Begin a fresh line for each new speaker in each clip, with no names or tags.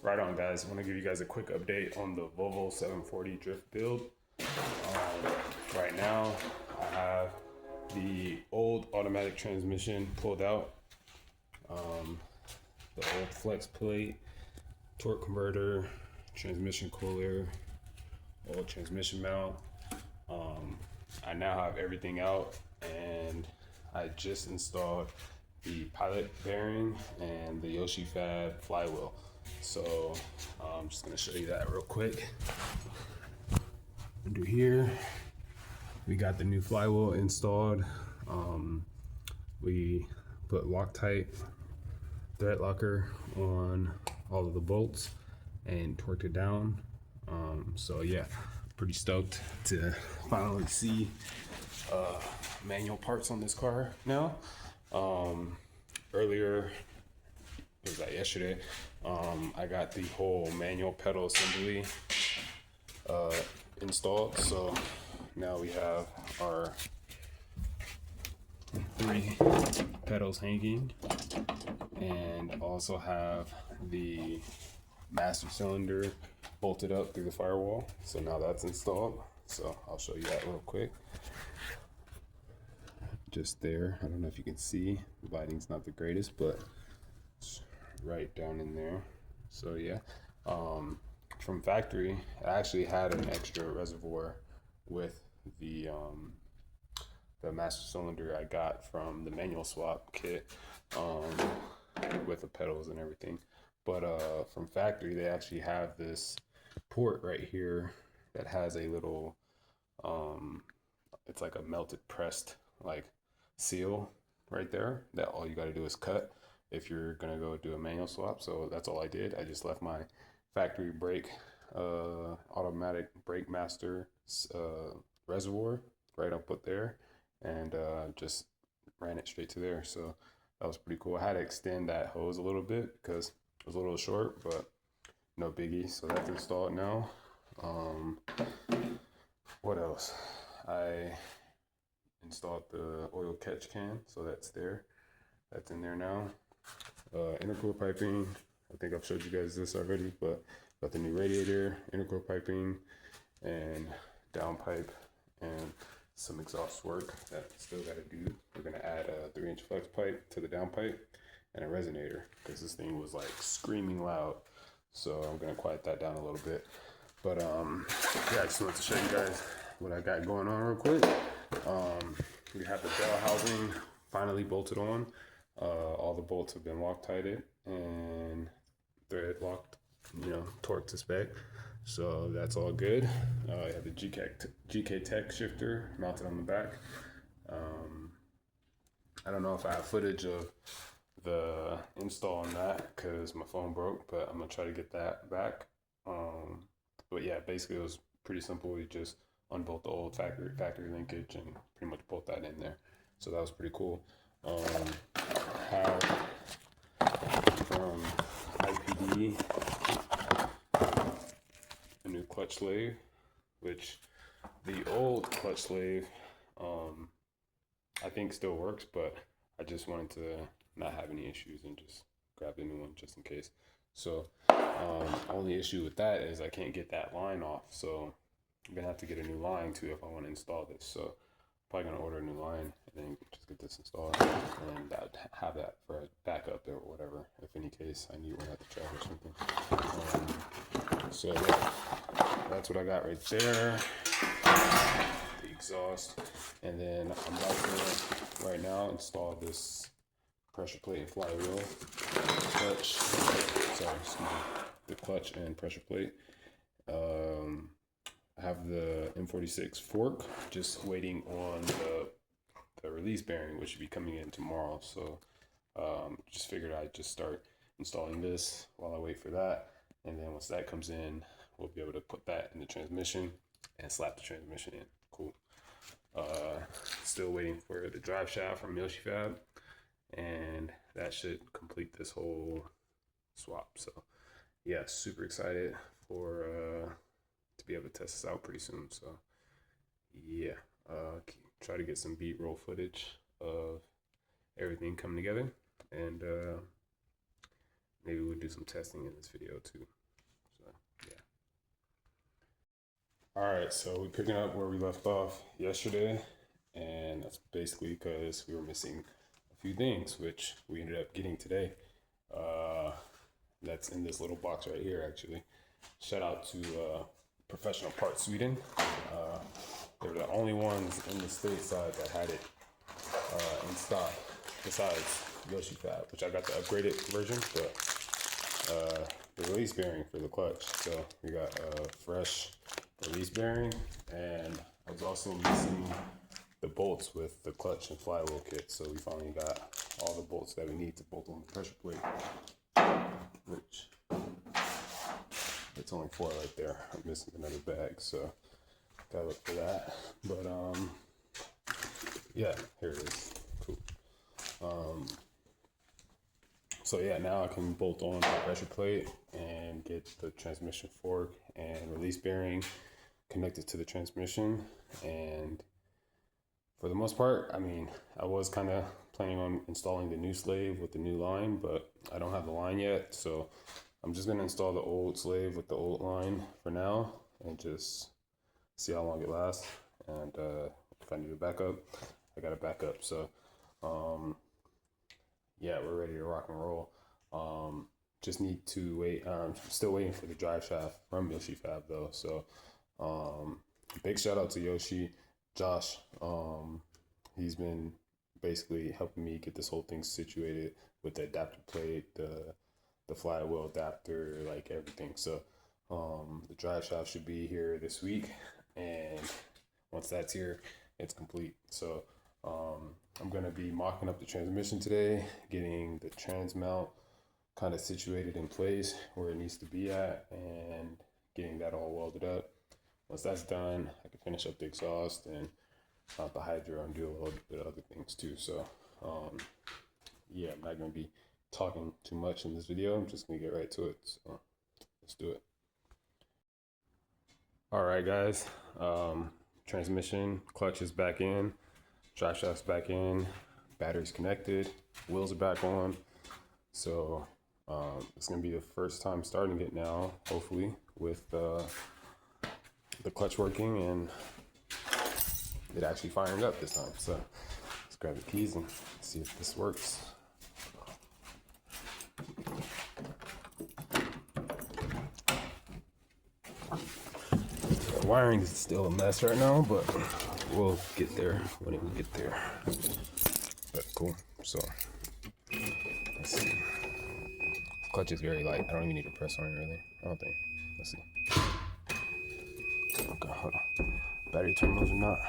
Right on, guys. I want to give you guys a quick update on the Volvo 740 drift build. Right now, I have the old automatic transmission pulled out, the old flex plate, torque converter, transmission cooler, old transmission mount. I now have everything out, and I just installed the pilot bearing and the Yoshifab flywheel. So I'm just gonna show you that real quick. Under here, we got the new flywheel installed. We put Loctite thread locker on all of the bolts and torqued it down. So yeah, pretty stoked to finally see manual parts on this car now. Earlier, was that yesterday? I got the whole manual pedal assembly installed. So now we have our 3 pedals hanging, and also have the master cylinder bolted up through the firewall. So now that's installed. So I'll show you that real quick. Just there. I don't know if you can see. The lighting's not the greatest, but it's right down in there. So yeah. From factory, I actually had an extra reservoir with the master cylinder I got from the manual swap kit, with the pedals and everything. But from factory, they actually have this port right here that has a little, it's like a melted pressed like seal right there that all you got to do is cut if you're gonna go do a manual swap. So that's all I did. I just left my factory brake, automatic brake master reservoir right up there, and just ran it straight to there. So that was pretty cool. I had to extend that hose a little bit because it was a little short, but no biggie. So that's installed now. What else? I installed the oil catch can, so that's there. That's in there now. Intercooler piping. I think I've showed you guys this already, but got the new radiator, intercooler piping, and downpipe, and some exhaust work that still got to do. We're gonna add a 3-inch flex pipe to the downpipe and a resonator because this thing was like screaming loud. So I'm gonna quiet that down a little bit. But yeah, I just wanted to show you guys what I got going on real quick. We have the bell housing finally bolted on. All the bolts have been Loctited and thread locked, torque to spec. So that's all good. I have the GK Tech shifter mounted on the back. I don't know if I have footage of the install on that because my phone broke, but I'm gonna try to get that back. But yeah, basically it was pretty simple. We just unbolt the old factory linkage and pretty much bolt that in there. So that was pretty cool. Have from IPD a new clutch slave, which the old clutch slave I think still works, but I just wanted to not have any issues and just grab the new one just in case. So only issue with that is I can't get that line off, so I'm gonna have to get a new line too if I want to install this. So probably gonna order a new line and then just get this installed, and have that for a backup or whatever, if any case I need one at the track or something. So yeah, that's what I got right there. The exhaust, and then I'm about to right now install this pressure plate and flywheel clutch. Sorry, excuse me. The clutch and pressure plate. I have the M46 fork, just waiting on the release bearing, which should be coming in tomorrow. So just figured I'd just start installing this while I wait for that, and then once that comes in, we'll be able to put that in the transmission and slap the transmission in. Cool. Still waiting for the drive shaft from Yoshifab, and that should complete this whole swap. So yeah, super excited for to be able to test this out pretty soon. So yeah, try to get some B-roll footage of everything coming together, and maybe we'll do some testing in this video too. So yeah. All right, so we're picking up where we left off yesterday, and that's basically because we were missing a few things, which we ended up getting today. That's in this little box right here, actually. Shout out to Professional Parts Sweden. They were the only ones in the stateside that had it in stock, besides Yoshifab, which I got the upgraded version, but the release bearing for the clutch. So we got a fresh release bearing, and I was also missing the bolts with the clutch and flywheel kit. So we finally got all the bolts that we need to bolt on the pressure plate, which it's only 4 right there. I'm missing another bag, so gotta look for that. But yeah, here it is. Cool. So yeah, now I can bolt on the pressure plate and get the transmission fork and release bearing connected to the transmission. And for the most part, I mean, I was kind of planning on installing the new slave with the new line, but I don't have the line yet, so I'm just gonna install the old slave with the old line for now and just see how long it lasts. And if I need a backup, I got a backup. So yeah, we're ready to rock and roll. Just need to wait. I'm still waiting for the drive shaft from Yoshifab though. So big shout out to Yoshi, Josh. He's been basically helping me get this whole thing situated with the adapter plate, the flywheel adapter, like everything. So the drive shaft should be here this week, and once that's here, it's complete. So I'm gonna be mocking up the transmission today, getting the trans mount kind of situated in place where it needs to be at, and getting that all welded up. Once that's done, I can finish up the exhaust and mount the hydro and do a little bit of other things too. So yeah, I'm not gonna be talking too much in this video. I'm just gonna get right to it. So let's do it. All right, guys. Transmission, clutch is back in, drive shaft's back in, battery's connected, wheels are back on. So it's gonna be the first time starting it now, hopefully, with the clutch working and it actually firing up this time. So let's grab the keys and see if this works. The wiring is still a mess right now, but we'll get there when we get there. But cool. So let's see. Clutch is very light. I don't even need to press on it really. I don't think. Let's see. Okay, hold on. Battery terminals are not.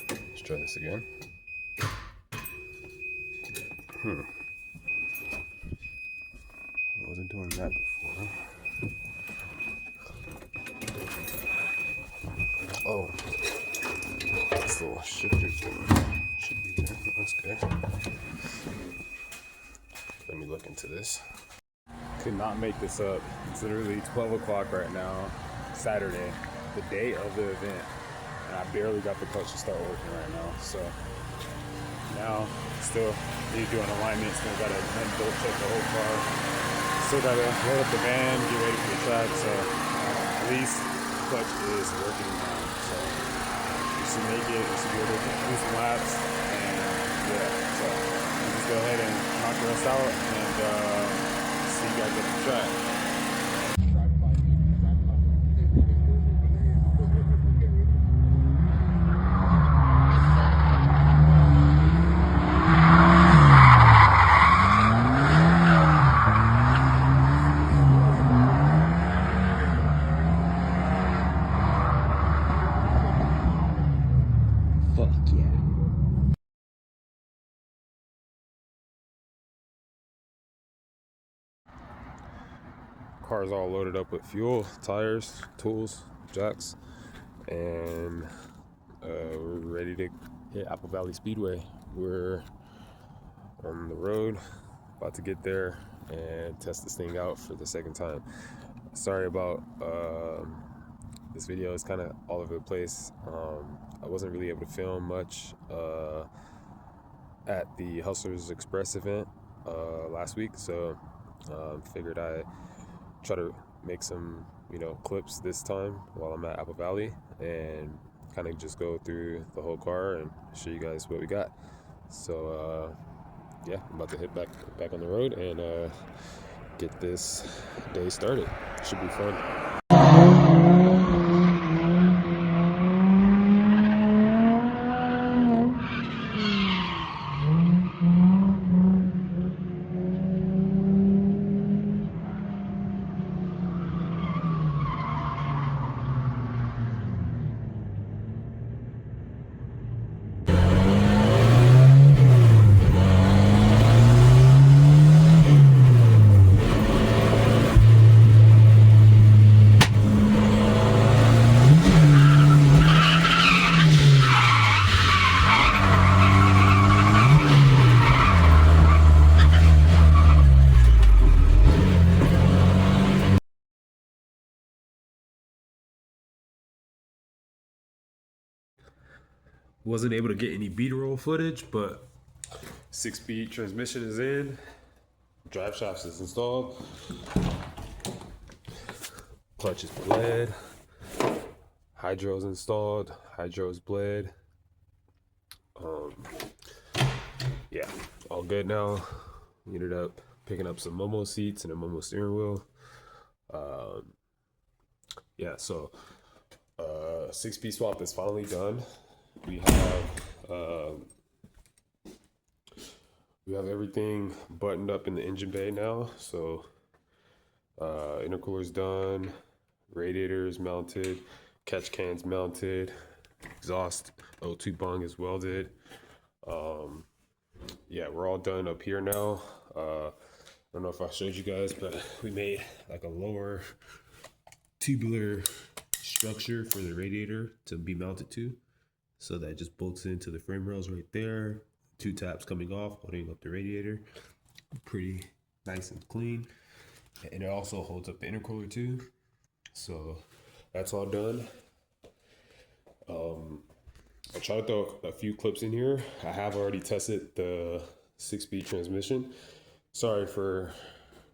Let's try this again. I wasn't doing that before. Oh, this little shifter thing should be there. That's good. Let me look into this. Could not make this up. It's literally 12 o'clock right now, Saturday, the day of the event, and I barely got the clutch to start working right now. So now, still need to do an alignment. Still got to bolt check the whole car. Still got to load up the van, get ready for the track. So at least the clutch is working now. So we should make it. We should be able to do some laps. And yeah, so we'll just go ahead and knock the rest out and see you guys at the track. Car's all loaded up with fuel, tires, tools, jacks, and we're ready to hit Apple Valley Speedway. We're on the road, about to get there and test this thing out for the second time. Sorry about this video is kind of all over the place. I wasn't really able to film much at the Hustlers Express event last week, so figured I try to make some clips this time while I'm at Apple Valley and kind of just go through the whole car and show you guys what we got. So yeah, I'm about to hit back on the road and get this day started. Should be fun. Wasn't able to get any B-roll footage, but 6-speed transmission is in, drive shafts is installed, clutch is bled, hydro's installed, hydro's bled. Yeah, all good now. We ended up picking up some Momo seats and a Momo steering wheel. Yeah, so 6-speed swap is finally done. We have everything buttoned up in the engine bay now. So intercooler's done, radiators mounted, catch cans mounted, exhaust O2 bung is welded. Yeah, we're all done up here now. I don't know if I showed you guys, but we made like a lower tubular structure for the radiator to be mounted to. So that just bolts into the frame rails right there. 2 taps coming off, holding up the radiator. Pretty nice and clean. And it also holds up the intercooler too. So that's all done. I'll try to throw a few clips in here. I have already tested the 6-speed transmission. Sorry for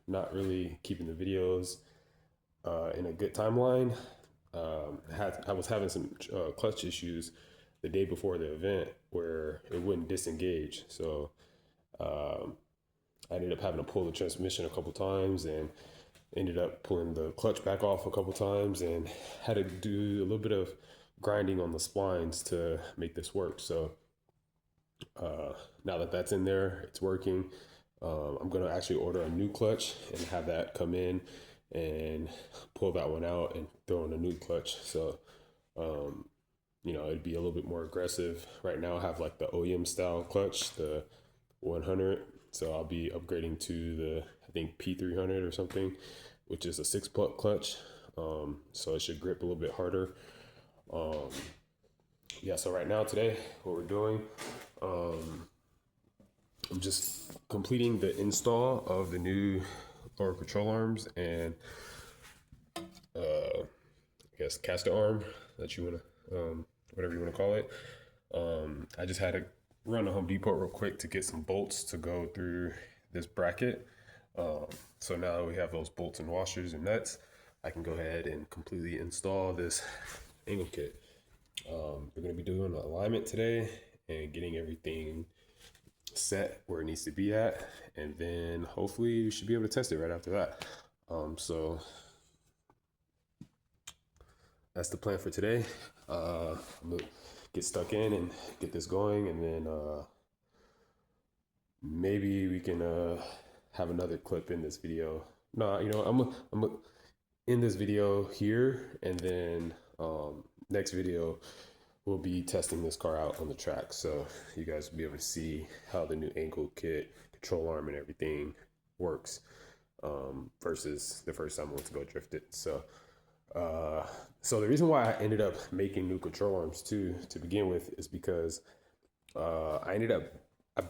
not really keeping the videos in a good timeline. I was having some clutch issues the day before the event where it wouldn't disengage. So I ended up having to pull the transmission a couple times and ended up pulling the clutch back off a couple times and had to do a little bit of grinding on the splines to make this work. So now that that's in there, it's working. I'm gonna actually order a new clutch and have that come in and pull that one out and throw in a new clutch. So it'd be a little bit more aggressive. Right now I have like the OEM style clutch, the 100. So I'll be upgrading to the, I think P300 or something, which is a 6-puck clutch. So it should grip a little bit harder. Yeah, so right now today, what we're doing, I'm just completing the install of the new lower control arms and I guess caster arm that you want to, whatever you want to call it. I just had to run to Home Depot real quick to get some bolts to go through this bracket. So now that we have those bolts and washers and nuts, I can go ahead and completely install this angle kit. We're going to be doing alignment today and getting everything set where it needs to be at, and then hopefully we should be able to test it right after that. So that's the plan for today. I'm gonna get stuck in and get this going, and then maybe we can have another clip in this video. No, I'm in this video here, and then next video we'll be testing this car out on the track, so you guys will be able to see how the new ankle kit, control arm, and everything works versus the first time I went to go drift it. So the reason why I ended up making new control arms too to begin with is because I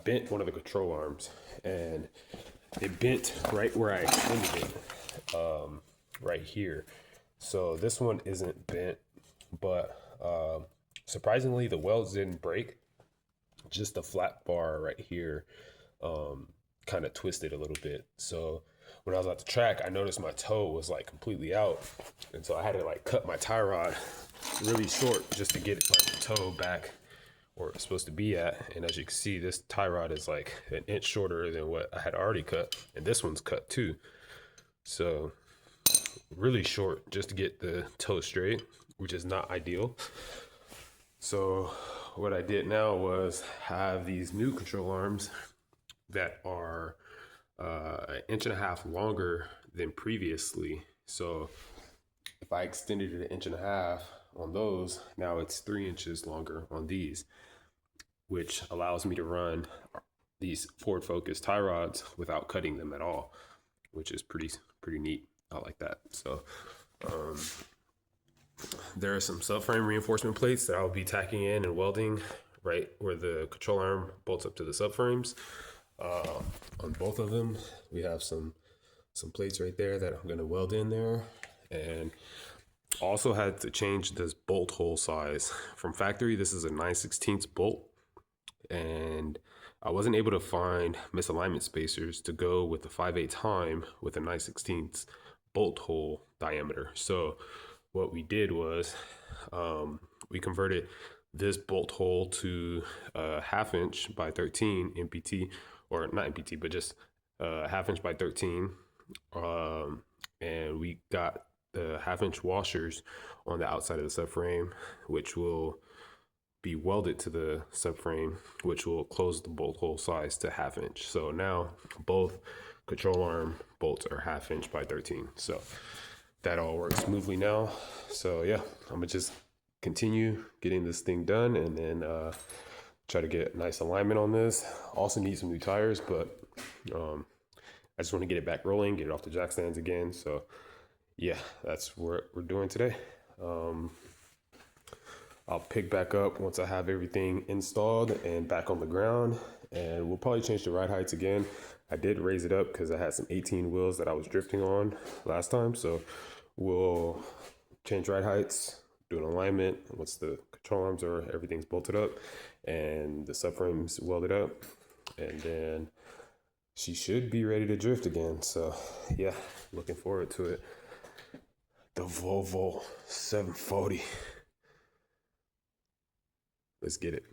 bent one of the control arms and it bent right where I extended it. right here. So this one isn't bent, but surprisingly the welds didn't break. Just the flat bar right here kind of twisted a little bit. So when I was at the track, I noticed my toe was like completely out, and so I had to like cut my tie rod really short just to get like the toe back where it's supposed to be at. And as you can see, this tie rod is like an inch shorter than what I had already cut, and this one's cut too. So really short just to get the toe straight, which is not ideal. So what I did now was have these new control arms that are an inch and a half longer than previously. So if I extended it an inch and a half on those, now it's 3 inches longer on these, which allows me to run these forward focus tie rods without cutting them at all, which is pretty neat. I like that. So there are some subframe reinforcement plates that I'll be tacking in and welding right where the control arm bolts up to the subframes. On both of them, we have some plates right there that I'm going to weld in there. And also had to change this bolt hole size from factory. This is a 9/16 bolt, and I wasn't able to find misalignment spacers to go with the 5/8 time with a 9/16 bolt hole diameter. So what we did was we converted this bolt hole to a 1/2 inch by 13 MPT, or not MPT, but just 1/2 inch by 13. And we got the 1/2 inch washers on the outside of the subframe, which will be welded to the subframe, which will close the bolt hole size to 1/2 inch. So now both control arm bolts are 1/2 inch by 13. So that all works smoothly now. So yeah, I'm gonna just continue getting this thing done, and then try to get nice alignment on this. Also need some new tires, but I just want to get it back rolling, get it off the jack stands again. So yeah, that's what we're doing today. I'll pick back up once I have everything installed and back on the ground, and we'll probably change the ride heights again. I did raise it up because I had some 18 wheels that I was drifting on last time. So we'll change ride heights, do an alignment once the control arms are, everything's bolted up and the subframe's welded up, and then she should be ready to drift again. So yeah, looking forward to it. The Volvo 740. Let's get it.